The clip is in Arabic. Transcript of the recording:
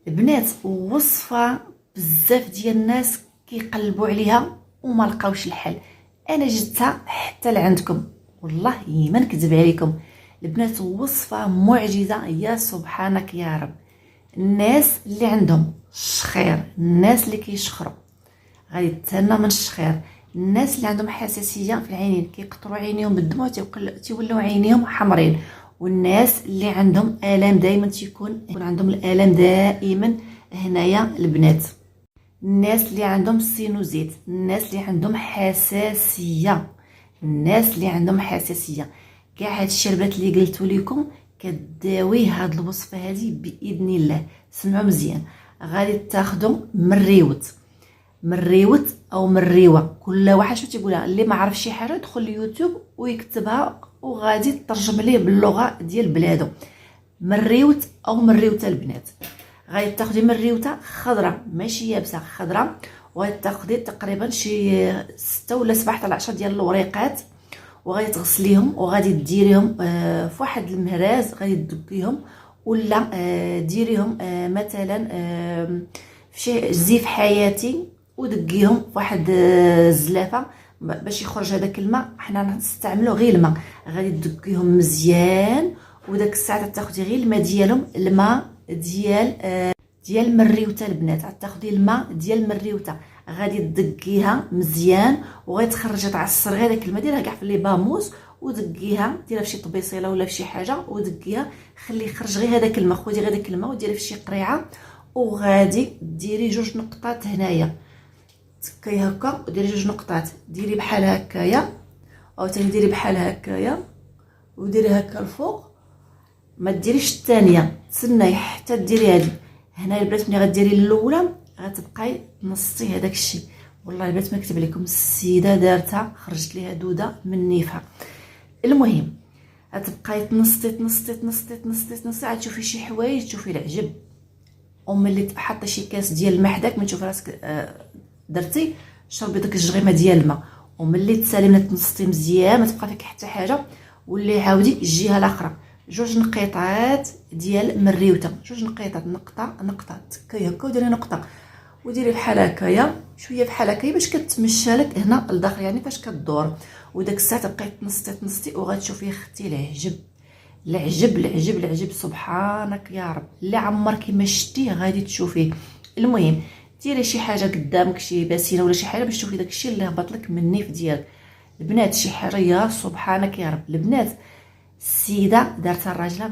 البنات وصفه بزاف ديال الناس كيقلبوا عليها وما لقاوش الحل. انا جبتها حتى لعندكم، والله ما نكذب عليكم. البنات وصفه معجزه، يا سبحانك يا رب. الناس اللي عندهم الشخير، الناس اللي كيشخروا غادي تهنى من الشخير، الناس اللي عندهم حساسيه في العينين كيقطروا عينيهم بالدموع تيولوا عينيهم حمرين، والناس اللي عندهم الام دائما يكون عندهم الالام دائما هنايا البنات، الناس اللي عندهم السينوزيت، الناس اللي عندهم حساسيه، الناس اللي عندهم حساسيه. كاع هاد الشربات اللي قلت لكم كداوي هاد الوصفه هذه باذن الله. سمعوا مزيان، غادي تاخذوا من الريوت او من الريوه، كل واحد شو تيقولها. اللي ما عرف شي حاجه يدخل اليوتيوب ويكتبها وغادي تترجم ليه باللغه ديال بلادو. من الريوت او من الريوته البنات. غادي تاخدي من الريوته خضراء ماشي يابسه، خضراء، وغادي تاخدي تقريبا شي 6 ولا 7 حتى 10 ديال الوريقات، وغادي تغسليهم وغادي ديريهم في واحد المهراز، غادي تدبيهم ولا ديريهم مثلا في شي زيف حياتي ودقيهم في واحد الزلافه باش يخرج هذاك الماء. حنا نستعملوا غير الماء، غادي تدقيهم مزيان، وداك الساعه تاخدي غير الماء ديالهم، الماء ديال مريوته البنات. غتاخدي الماء ديال مريوته، غادي تدقيها مزيان وغادي تخرجي تعصر غير داك الماء، ديرها كاع في لي باموس ودقيها، ديرها في شي طبيصيله ولا في شي حاجه ودقيها، خلي يخرج غير هذاك الماء. خدي غير داك الماء وديريه في شي قريعه، وغادي ديري 2 نقطات هنايا تكي هكا، وديري 2 نقطات، ديري بحال هكايا او تاني ديري بحال هكايا وديري هكا الفوق. ما ديريش الثانيه، تسناي حتى ديري هذه هنا البنات. ملي غديري الاولى غتبقاي تنصتي هذاك الشيء. والله البنات ما نكتب عليكم، السيده دارتها خرجت ليها دوده من نيفها. المهم غتبقاي تنصتي تنصتي تنصتي تنصتي تنصتي، عاد تشوفي شي حوايج تشوفي العجب. وملي حاطه شي كاس ديال الماء حداك، من تشوفي راسك درتي شربي داك الجغيمه ديال الماء، وملي تسالي من تنصتي مزيان ما تبقى فيك حتى حاجه. واللي عاودي الجهه الاخرى 2 نقيطات ديال مريوته، 2 نقيطات، نقطه نقطه تكي هكا وديري نقطه وديري بحال هكايا شويه بحال هكايا باش كتمشى لك هنا لداخل، يعني فاش كدور. وداك الساعه تبقاي تنصتي تنصتي وغتشوفي اختي العجب العجب العجب العجب. سبحانك يا رب، اللي عمرك ما شتيه غادي تشوفيه. المهم ديري شي حاجه قدامك، شي باسينه ولا شي حاجه باش تشوفي داكشي اللي هبط لك من النيف ديالك البنات. شي حاجه يا سبحانك يا رب. البنات السيده دارتها الراجله